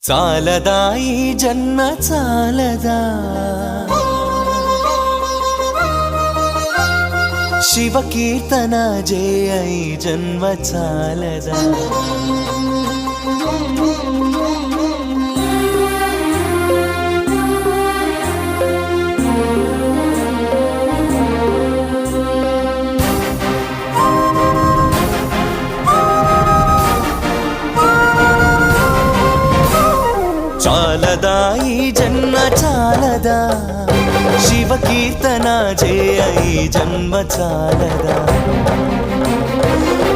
చాలదా ఈ జన్మ చాలదా శివ కీర్తన జయ ఈ జన్మ చాలదా చాలదా ఈ జన్మ చాలదా శివ కీర్తన జయ ఈ జన్మ చాలదా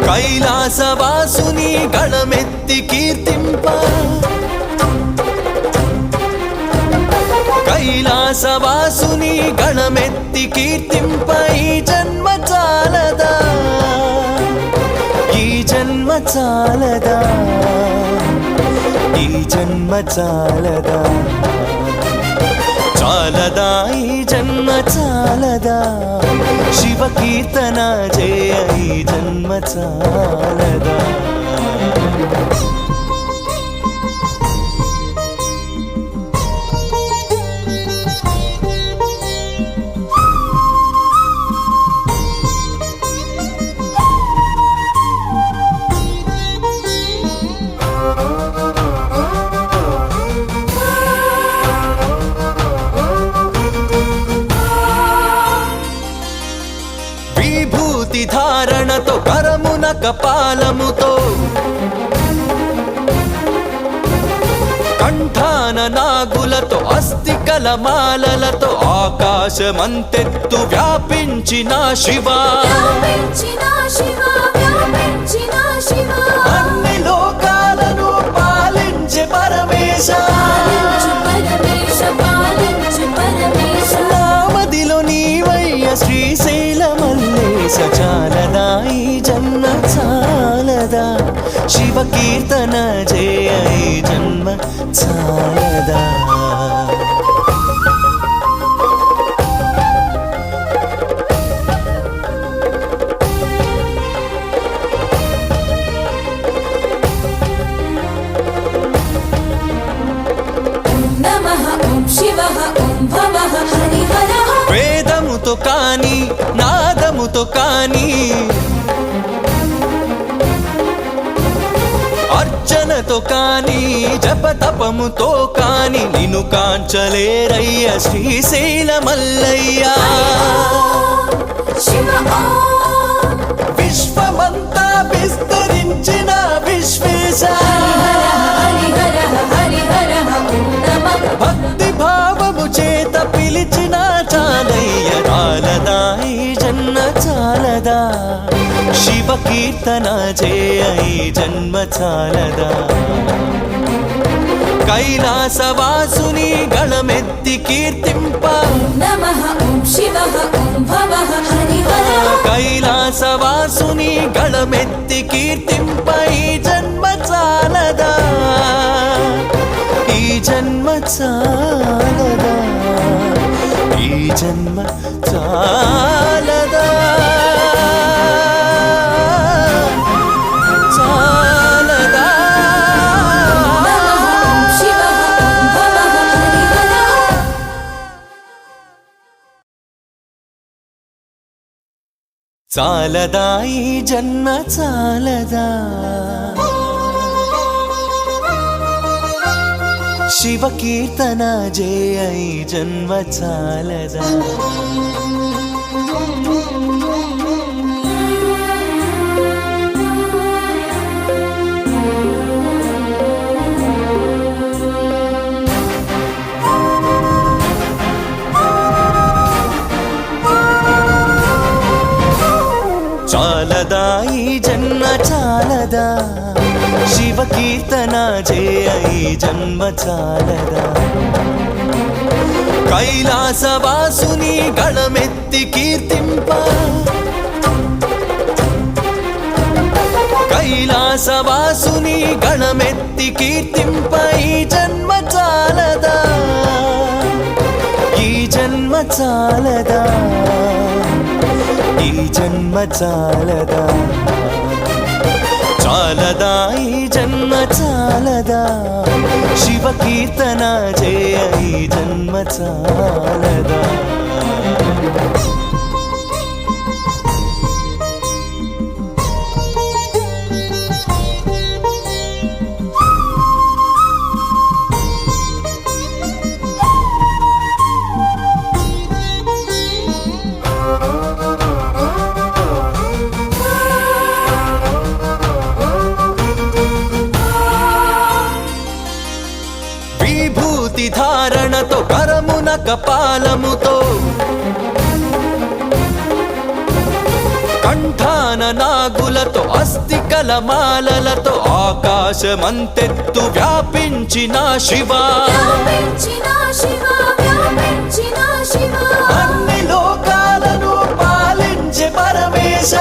కైలాసవాసుని గళమెత్తి కీర్తింప కైలాసవాసుని గళమెత్తి కీర్తింప ఈ జన్మ చాలదా ఈ జన్మ చాలదా ఈ జన్మ చాలదా చాలదా ఈ జన్మ చాలదా శివ కీర్తన జయ ఈ జన్మ చాలదా ధారణతో కరమున కపాలముతో కంఠాన నాగులతో అస్థికల మాలలతో ఆకాశమంతెత్తు వ్యాపించిన శివ అన్ని లోకాలను పాలించే పరమేశ నామదిలో నీవయ్య శ్రీశైల మల్లేశ చాలదా ఈ జన్మ చాలదా శివ కీర్తన జయ ఈ జన్మ చాలదా వేదముతో కాని నాదముతో కాని అర్చనతో కాని జపతపముతో కాని నిన్ను కాంచలేరయ్య శ్రీశైల మల్లయ్య విశ్వమంతా విస్తరించిన విశ్వేశ భక్తి భావము చేత పిలిచిన చాలయ్య చాలదా ఈ జన్మ చాలదా శివ కీర్తన జయ ఈ జన్మ చాలదా కైలాసవాసుని గళమెత్తి కీర్తింప కైలాసవాసుని గళమెత్తి కీర్తింప ఈ జన్మ చాలదా ఈ జన్మ చాలదా ఈ జన్మ చాలదా చాలదా చాలదా ఈ జన్మ చాలదా శివ కీర్తన జయ ఈ జన్మ చాలదా చాలదా ఈ జన్మ చాలదా శివ కీర్తన జయ ఈ జన్మ చాలదా కైలాసవాసుని గళమెత్తి కీర్తింప కైలాసవాసుని గళమెత్తి కీర్తింప ఈ జన్మ చాలదా ఈ జన్మ చాలదా ఈ జన్మ చాలదా చాలదా ఈ జన్మ చాలదా శివ కీర్తన చేయ ఈ జన్మ చాలదా విభూతి ధారణతో కరమున కపాలముతో కంఠాన నాగులతో అస్థికల మాలలతో ఆకాశమంతెత్తు వ్యాపించిన శివా అన్ని లోకాలను పాలించే పరమేశ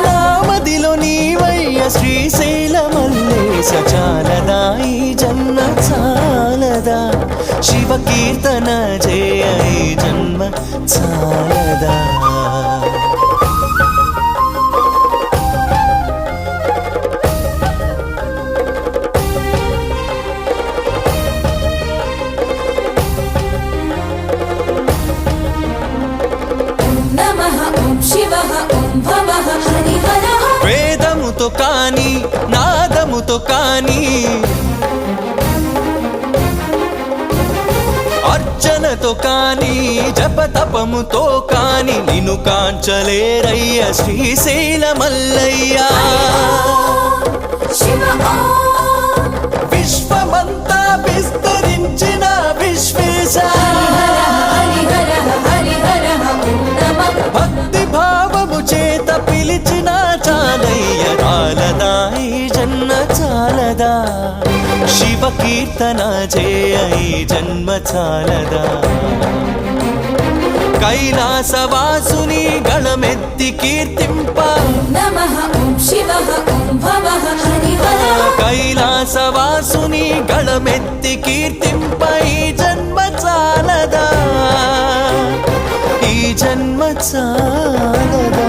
నామదిలో నీవయ్య శ్రీశైల మల్లేశ చాలదా ఈ జన్మ చాలదా శివ కీర్తన చేయ ఈ జన్మ చాలదా వేదముతో కాని నాదముతో కాని అర్చనతో కాని జపతపముతో కాని నిన్ను కాంచలేరయ్య శ్రీశైల మల్లయ్య విశ్వమంతా విస్తరించిన విశ్వేశ భక్తి భావము చేత పిలిచిన చాలయ్య చాలదా ఈ జన్మ చాలదా శివ కీర్తన చేయ ఈ జన్మ చాలదా కైలాసవాసుని గణమెత్తి కీర్తింప కైలాసవాసుని గణమెత్తి కీర్తింప ఈ జన్మ చాలదా ఈ జన్మ చాలదా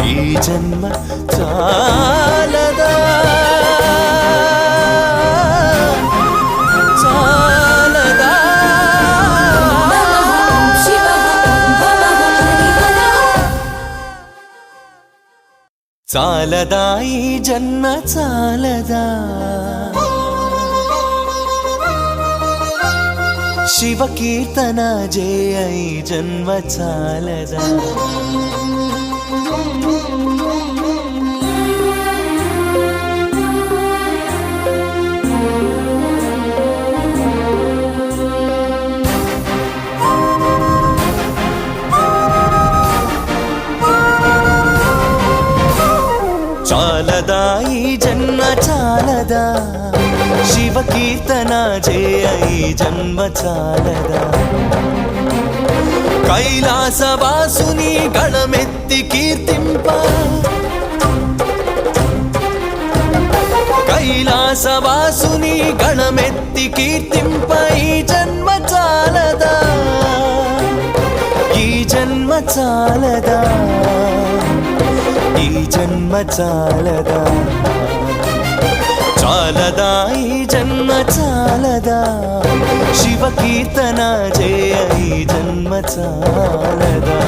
ఈ జన్మ చాలదా చాలదా చాలదా ఈ జన్మ చాలదా శివ కీర్తన చేయ ఈ జన్మ చాలదా చాలదా ఈ జన్మ చాలదా శివ కీర్తన చేయ ఈ జన్మ చాలదా కైలాసవాసుని గణమెత్తి కీర్తింప కైలాసవాసుని గణమెత్తి కీర్తింప ఈ జన్మ చాలదా ఈ జన్మ చాలదా ఈ జన్మ చాలదా చాలదా ఈ జన్మ చాలదా శివ కీర్తన చేయ ఈ జన్మ చాలదా